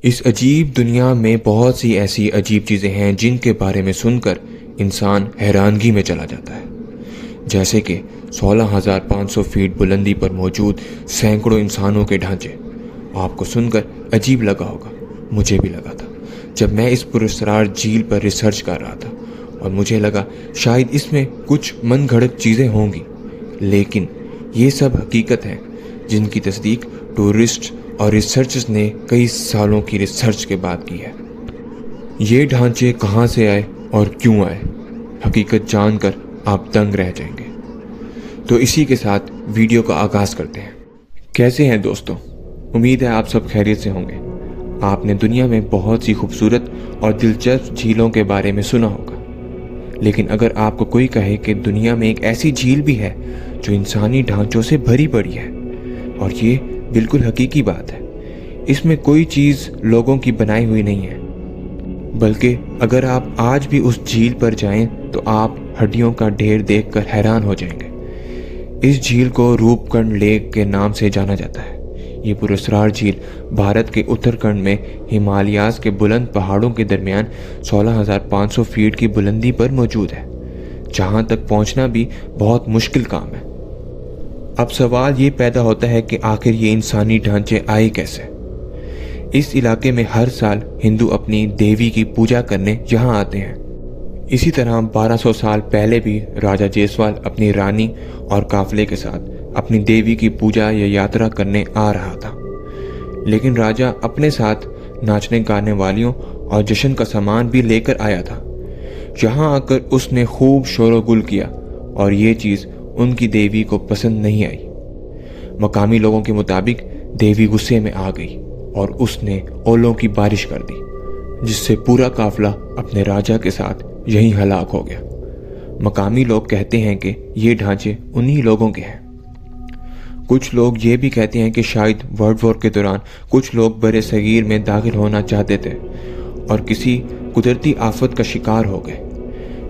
اس عجیب دنیا میں بہت سی ایسی عجیب چیزیں ہیں جن کے بارے میں سن کر انسان حیرانگی میں چلا جاتا ہے، جیسے کہ 16,500 فیٹ بلندی پر موجود سینکڑوں انسانوں کے ڈھانچے۔ آپ کو سن کر عجیب لگا ہوگا، مجھے بھی لگا تھا جب میں اس پراسرار جھیل پر ریسرچ کر رہا تھا، اور مجھے لگا شاید اس میں کچھ من گھڑت چیزیں ہوں گی، لیکن یہ سب حقیقت ہے جن کی تصدیق ٹورسٹ اور ریسرچرز نے کئی سالوں کی ریسرچ کے بعد کی ہے۔ یہ ڈھانچے کہاں سے آئے اور کیوں آئے، حقیقت جان کر آپ دنگ رہ جائیں گے۔ تو اسی کے ساتھ ویڈیو کا آغاز کرتے ہیں۔ کیسے ہیں دوستو؟ امید ہے آپ سب خیریت سے ہوں گے۔ آپ نے دنیا میں بہت سی خوبصورت اور دلچسپ جھیلوں کے بارے میں سنا ہوگا، لیکن اگر آپ کو کوئی کہے کہ دنیا میں ایک ایسی جھیل بھی ہے جو انسانی ڈھانچوں سے بھری پڑی ہے، اور یہ بالکل حقیقی بات ہے، اس میں کوئی چیز لوگوں کی بنائی ہوئی نہیں ہے، بلکہ اگر آپ آج بھی اس جھیل پر جائیں تو آپ ہڈیوں کا ڈھیر دیکھ کر حیران ہو جائیں گے۔ اس جھیل کو روپ کنڈ لیک کے نام سے جانا جاتا ہے۔ یہ پراسرار جھیل بھارت کے اتراکھنڈ میں ہمالیاز کے بلند پہاڑوں کے درمیان 16,500 فیٹ کی بلندی پر موجود ہے، جہاں تک پہنچنا بھی بہت مشکل کام ہے۔ اب سوال یہ پیدا ہوتا ہے کہ آخر یہ انسانی ڈھانچے آئے کیسے؟ اس علاقے میں ہر سال ہندو اپنی دیوی کی پوجا کرنے یہاں آتے ہیں۔ اسی طرح 1200 سال پہلے بھی راجہ جیسوال اپنی رانی اور قافلے کے ساتھ اپنی دیوی کی پوجا یا یاترا کرنے آ رہا تھا، لیکن راجہ اپنے ساتھ ناچنے گانے والیوں اور جشن کا سامان بھی لے کر آیا تھا۔ یہاں آ کر اس نے خوب شور و گل کیا، اور یہ چیز ان کی دیوی کو پسند نہیں آئی۔ مقامی لوگوں کے مطابق دیوی غصے میں آ گئی اور اس نے اولوں کی بارش کر دی، جس سے پورا قافلہ اپنے راجہ کے ساتھ یہیں ہلاک ہو گیا۔ مقامی لوگ کہتے ہیں کہ یہ ڈھانچے انہی لوگوں کے ہیں۔ کچھ لوگ یہ بھی کہتے ہیں کہ شاید ورلڈ وار کے دوران کچھ لوگ برِ صغیر میں داخل ہونا چاہتے تھے اور کسی قدرتی آفت کا شکار ہو گئے۔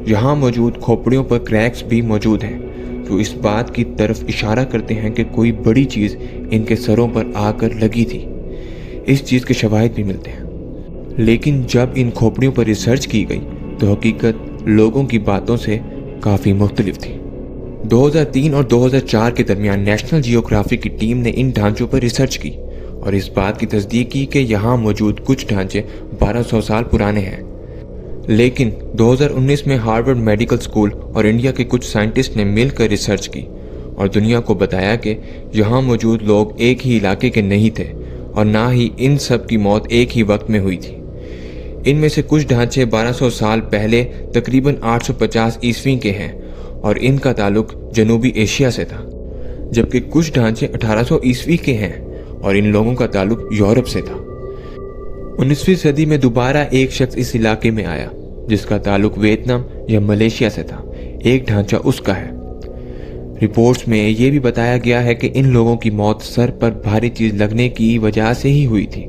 یہاں موجود کھوپڑیوں پر کریکس بھی موجود ہیں، جو اس بات کی طرف اشارہ کرتے ہیں کہ کوئی بڑی چیز ان کے سروں پر آ کر لگی تھی۔ اس چیز کے شواہد بھی ملتے ہیں، لیکن جب ان کھوپڑیوں پر ریسرچ کی گئی تو حقیقت لوگوں کی باتوں سے کافی مختلف تھی۔ 2003 اور 2004 کے درمیان نیشنل جیوگرافی کی ٹیم نے ان ڈھانچوں پر ریسرچ کی اور اس بات کی تصدیق کی کہ یہاں موجود کچھ ڈھانچے 1200 سال پرانے ہیں۔ لیکن 2019 میں ہارورڈ میڈیکل اسکول اور انڈیا کے کچھ سائنٹسٹ نے مل کر ریسرچ کی اور دنیا کو بتایا کہ یہاں موجود لوگ ایک ہی علاقے کے نہیں تھے، اور نہ ہی ان سب کی موت ایک ہی وقت میں ہوئی تھی۔ ان میں سے کچھ ڈھانچے 1200 سال پہلے تقریباً 850 عیسوی کے ہیں اور ان کا تعلق جنوبی ایشیا سے تھا، جبکہ کچھ ڈھانچے 1800 عیسوی کے ہیں اور ان لوگوں کا تعلق یورپ سے تھا۔ 19ویں صدی میں دوبارہ ایک شخص اس علاقے میں آیا جس کا تعلق ویتنام یا ملیشیا سے تھا۔ ایک ڈھانچہ اس کا ہے۔ رپورٹس میں یہ بھی بتایا گیا ہے کہ ان لوگوں کی موت سر پر بھاری چیز لگنے کی وجہ سے ہی ہوئی تھی۔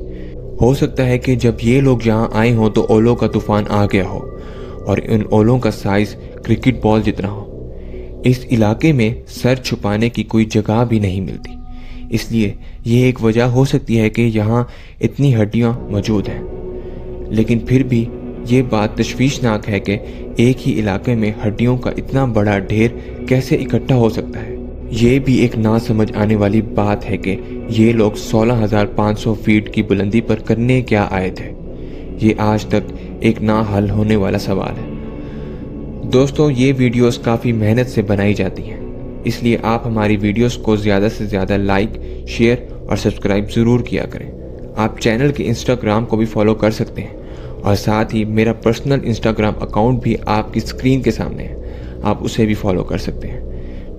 ہو سکتا ہے کہ جب یہ لوگ یہاں آئے ہوں تو اولوں کا طوفان آ گیا ہو اور ان اولوں کا سائز کرکٹ بال جتنا ہو۔ اس علاقے میں سر چھپانے کی کوئی جگہ بھی نہیں ملتی، اس لیے یہ ایک وجہ ہو سکتی ہے کہ یہاں اتنی ہڈیاں موجود ہیں۔ لیکن پھر بھی یہ بات تشویشناک ہے کہ ایک ہی علاقے میں ہڈیوں کا اتنا بڑا ڈھیر کیسے اکٹھا ہو سکتا ہے۔ یہ بھی ایک نہ سمجھ آنے والی بات ہے کہ یہ لوگ 16,500 فیٹ کی بلندی پر کرنے کیا آئے تھے۔ یہ آج تک ایک نہ حل ہونے والا سوال ہے۔ دوستو، یہ ویڈیوز کافی محنت سے بنائی جاتی ہیں، اس لیے آپ ہماری ویڈیوز کو زیادہ سے زیادہ لائک، شیئر اور سبسکرائب ضرور کیا کریں۔ آپ چینل کے انسٹاگرام کو بھی فالو کر سکتے ہیں، اور ساتھ ہی میرا پرسنل انسٹاگرام اکاؤنٹ بھی آپ کی اسکرین کے سامنے ہے، آپ اسے بھی فالو کر سکتے ہیں۔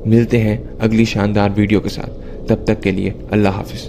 ملتے ہیں اگلی شاندار ویڈیو کے ساتھ، تب تک کے لیے اللہ حافظ۔